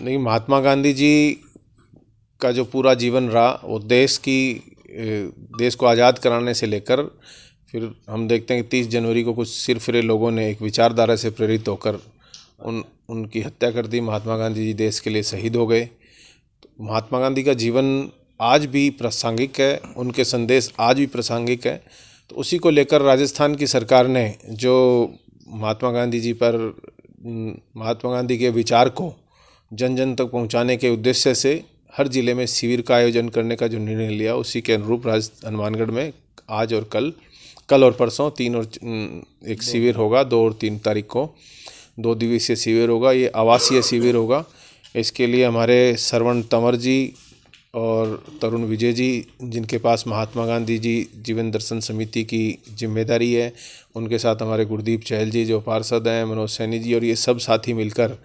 नहीं, महात्मा गांधी जी का जो पूरा जीवन रहा वो देश को आज़ाद कराने से लेकर फिर हम देखते हैं कि 30 जनवरी को कुछ सिरफिरे लोगों ने एक विचारधारा से प्रेरित होकर उनकी हत्या कर दी। महात्मा गांधी जी देश के लिए शहीद हो गए। तो महात्मा गांधी का जीवन आज भी प्रासंगिक है, उनके संदेश आज भी प्रासंगिक है। तो उसी को लेकर राजस्थान की सरकार ने जो महात्मा गांधी जी पर महात्मा गांधी के विचार को जन जन तक पहुंचाने के उद्देश्य से हर जिले में शिविर का आयोजन करने का जो निर्णय लिया, उसी के अनुरूप हनुमानगढ़ में आज और कल और परसों 3 और 1 शिविर होगा। 2 और 3 तारीख को 2 दिवसीय शिविर होगा। ये आवासीय शिविर होगा। इसके लिए हमारे श्रवण तंवर जी और तरुण विजय जी, जिनके पास महात्मा गांधी जी जीवन दर्शन समिति की जिम्मेदारी है, उनके साथ हमारे गुरदीप चहल जी जो पार्षद हैं, मनोज सैनी जी, और ये सब साथी मिलकर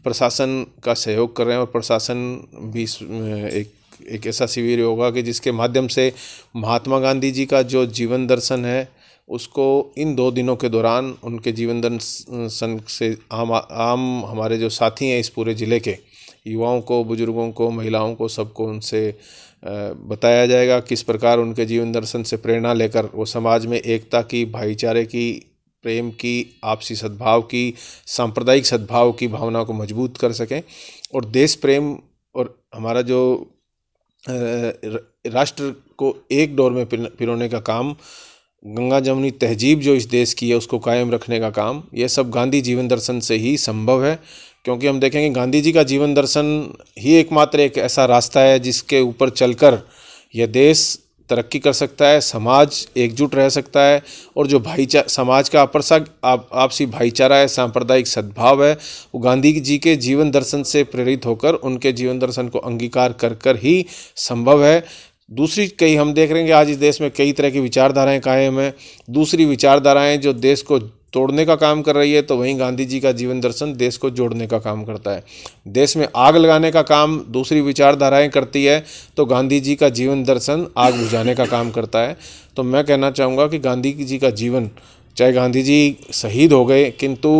प्रशासन का सहयोग कर रहे हैं। और प्रशासन भी एक ऐसा शिविर होगा कि जिसके माध्यम से महात्मा गांधी जी का जो जीवन दर्शन है उसको इन 2 दिनों के दौरान उनके जीवन दर्शन से आम हमारे जो साथी हैं इस पूरे ज़िले के युवाओं को, बुजुर्गों को, महिलाओं को, सबको उनसे बताया जाएगा किस प्रकार उनके जीवन दर्शन से प्रेरणा लेकर वो समाज में एकता की, भाईचारे की, प्रेम की, आपसी सद्भाव की, सांप्रदायिक सद्भाव की भावना को मजबूत कर सकें और देश प्रेम और हमारा जो राष्ट्र को एक डोर में पिरोने का काम, गंगा जमुनी तहजीब जो इस देश की है उसको कायम रखने का काम, यह सब गांधी जीवन दर्शन से ही संभव है। क्योंकि हम देखेंगे गांधी जी का जीवन दर्शन ही एकमात्र एक ऐसा रास्ता है जिसके ऊपर चलकर यह देश तरक्की कर सकता है, समाज एकजुट रह सकता है और जो समाज का आपसी भाईचारा है, सांप्रदायिक सद्भाव है, वो गांधी जी के जीवन दर्शन से प्रेरित होकर उनके जीवन दर्शन को अंगीकार कर ही संभव है। दूसरी कई हम देख रहे हैं कि आज इस देश में कई तरह की विचारधाराएं कायम हैं। दूसरी विचारधाराएं जो देश को तोड़ने का काम कर रही है, तो वहीं गांधी जी का जीवन दर्शन देश को जोड़ने का काम करता है। देश में आग लगाने का काम दूसरी विचारधाराएं करती है, तो गांधी जी का जीवन दर्शन आग बुझाने का काम करता है। तो मैं कहना चाहूँगा कि गांधी जी का जीवन, चाहे गांधी जी शहीद हो गए, किंतु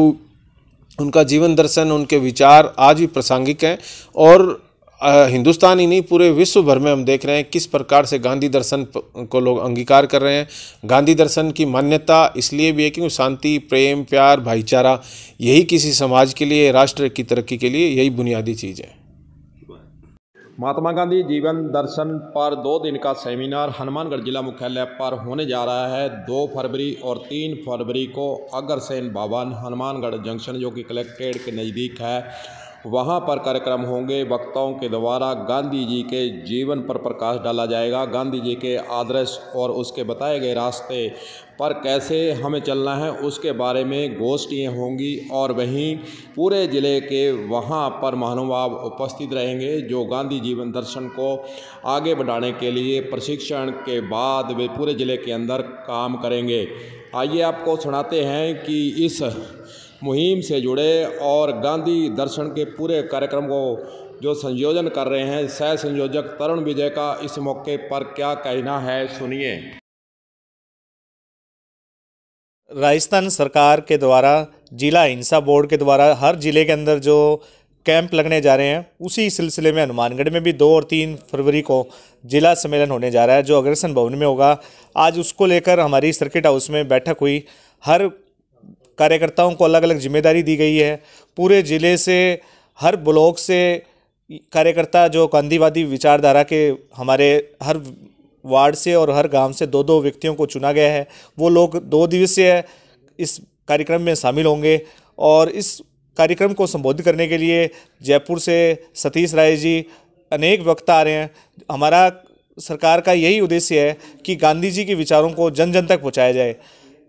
उनका जीवन दर्शन, उनके विचार आज भी प्रासंगिक हैं और हिंदुस्तान ही नहीं पूरे विश्व भर में हम देख रहे हैं किस प्रकार से गांधी दर्शन को लोग अंगीकार कर रहे हैं। गांधी दर्शन की मान्यता इसलिए भी है क्योंकि शांति, प्रेम, प्यार, भाईचारा यही किसी समाज के लिए, राष्ट्र की तरक्की के लिए यही बुनियादी चीज़ है। महात्मा गांधी जीवन दर्शन पर 2 दिन का सेमिनार हनुमानगढ़ जिला मुख्यालय पर होने जा रहा है। 2 फरवरी और 3 फरवरी को अग्रसेन भवन हनुमानगढ़ जंक्शन जो कि कलेक्ट्रेट के नज़दीक है, वहाँ पर कार्यक्रम होंगे। वक्ताओं के द्वारा गांधी जी के जीवन पर प्रकाश डाला जाएगा। गांधी जी के आदर्श और उसके बताए गए रास्ते पर कैसे हमें चलना है उसके बारे में गोष्ठियाँ होंगी और वहीं पूरे ज़िले के वहाँ पर महानुभाव उपस्थित रहेंगे जो गांधी जीवन दर्शन को आगे बढ़ाने के लिए प्रशिक्षण के बाद वे पूरे ज़िले के अंदर काम करेंगे। आइए आपको सुनाते हैं कि इस मुहिम से जुड़े और गांधी दर्शन के पूरे कार्यक्रम को जो संयोजन कर रहे हैं सह संयोजक तरुण विजय का इस मौके पर क्या कहना है, सुनिए। राजस्थान सरकार के द्वारा जिला हिंसा बोर्ड के द्वारा हर जिले के अंदर जो कैंप लगने जा रहे हैं, उसी सिलसिले में हनुमानगढ़ में भी 2 और 3 फरवरी को जिला सम्मेलन होने जा रहा है जो अग्रसेन भवन में होगा। आज उसको लेकर हमारी सर्किट हाउस में बैठक हुई। हर कार्यकर्ताओं को अलग अलग जिम्मेदारी दी गई है। पूरे ज़िले से, हर ब्लॉक से कार्यकर्ता जो गांधीवादी विचारधारा के हमारे हर वार्ड से और हर गांव से 2-2 व्यक्तियों को चुना गया है। वो लोग 2 दिवसीय इस कार्यक्रम में शामिल होंगे और इस कार्यक्रम को संबोधित करने के लिए जयपुर से सतीश राय जी, अनेक वक्ता आ रहे हैं। हमारा सरकार का यही उद्देश्य है कि गांधी जी के विचारों को जन जन तक पहुँचाया जाए।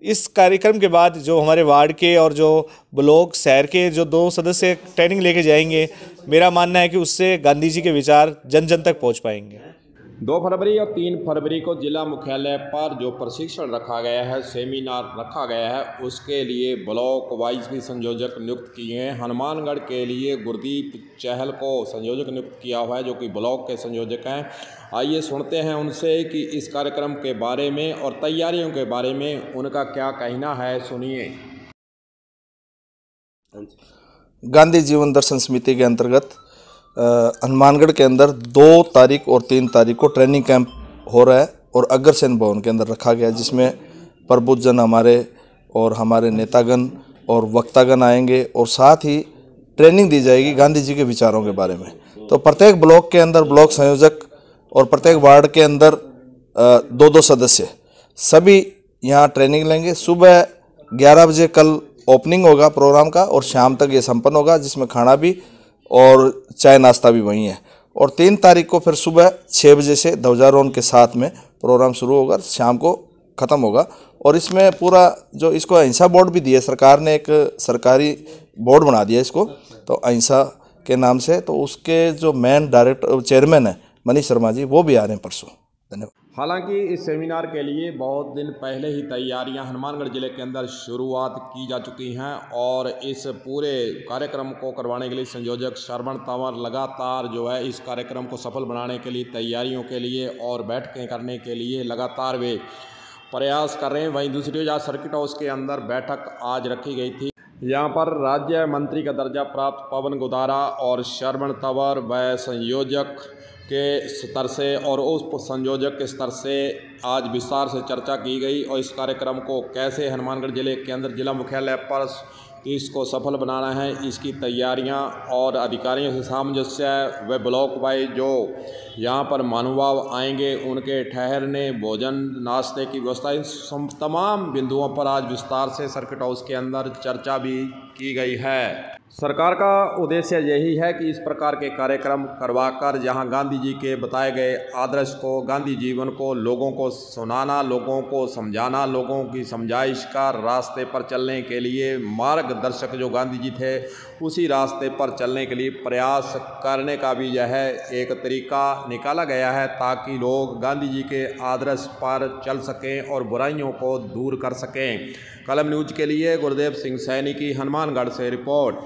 इस कार्यक्रम के बाद जो हमारे वार्ड के और जो ब्लॉक शहर के जो 2 सदस्य ट्रेनिंग लेके जाएंगे, मेरा मानना है कि उससे गांधी जी के विचार जन जन तक पहुंच पाएंगे। 2 फरवरी और 3 फरवरी को जिला मुख्यालय पर जो प्रशिक्षण रखा गया है, सेमिनार रखा गया है, उसके लिए ब्लॉक वाइज भी संयोजक नियुक्त किए हैं। हनुमानगढ़ के लिए गुरदीप चहल को संयोजक नियुक्त किया हुआ है जो कि ब्लॉक के संयोजक हैं। आइए सुनते हैं उनसे कि इस कार्यक्रम के बारे में और तैयारियों के बारे में उनका क्या कहना है, सुनिए। गांधी जीवन दर्शन समिति के अंतर्गत हनुमानगढ़ के अंदर 2 तारीख और 3 तारीख को ट्रेनिंग कैंप हो रहा है और अग्रसेन भवन के अंदर रखा गया है, जिसमें प्रबुद्धजन हमारे और हमारे नेतागण और वक्तागण आएंगे और साथ ही ट्रेनिंग दी जाएगी गांधी जी के विचारों के बारे में। तो प्रत्येक ब्लॉक के अंदर ब्लॉक संयोजक और प्रत्येक वार्ड के अंदर 2-2 सदस्य सभी यहाँ ट्रेनिंग लेंगे। सुबह 11 बजे कल ओपनिंग होगा प्रोग्राम का और शाम तक ये संपन्न होगा, जिसमें खाना भी और चाय नाश्ता भी वहीं है। और 3 तारीख को फिर सुबह 6 बजे से ध्वजारोहण के साथ में प्रोग्राम शुरू होगा, शाम को ख़त्म होगा। और इसमें पूरा जो इसको अहिंसा बोर्ड भी दिया सरकार ने, एक सरकारी बोर्ड बना दिया इसको, तो अहिंसा के नाम से। तो उसके जो मेन डायरेक्टर चेयरमैन है मनीष शर्मा जी, वो भी आ रहे हैं परसों। धन्यवाद। हालांकि इस सेमिनार के लिए बहुत दिन पहले ही तैयारियां हनुमानगढ़ ज़िले के अंदर शुरुआत की जा चुकी हैं और इस पूरे कार्यक्रम को करवाने के लिए संयोजक श्रवण तंवर लगातार जो है इस कार्यक्रम को सफल बनाने के लिए तैयारियों के लिए और बैठकें करने के लिए लगातार वे प्रयास कर रहे हैं। वहीं दूसरी ओर सर्किट हाउस के अंदर बैठक आज रखी गई थी। यहाँ पर राज्य मंत्री का दर्जा प्राप्त पवन गोदारा और श्रवण तंवर व संयोजक के स्तर से और उप संयोजक के स्तर से आज विस्तार से चर्चा की गई और इस कार्यक्रम को कैसे हनुमानगढ़ जिले के अंदर जिला मुख्यालय पर इसको सफल बनाना है, इसकी तैयारियां और अधिकारियों से सामंजस्य व ब्लॉक वाइज जो यहाँ पर महानुभाव आएंगे उनके ठहरने, भोजन, नाश्ते की व्यवस्था, इन तमाम बिंदुओं पर आज विस्तार से सर्किट हाउस के अंदर चर्चा भी की गई है। सरकार का उद्देश्य यही है कि इस प्रकार के कार्यक्रम करवाकर जहां गांधी जी के बताए गए आदर्श को, गांधी जीवन को लोगों को सुनाना, लोगों को समझाना, लोगों की समझाइश का रास्ते पर चलने के लिए मार्गदर्शक जो गांधी जी थे उसी रास्ते पर चलने के लिए प्रयास करने का भी यह एक तरीका निकाला गया है, ताकि लोग गांधी जी के आदर्श पर चल सकें और बुराइयों को दूर कर सकें। कलम न्यूज के लिए गुरुदेव सिंह सैनी की हनुमानगढ़ से रिपोर्ट।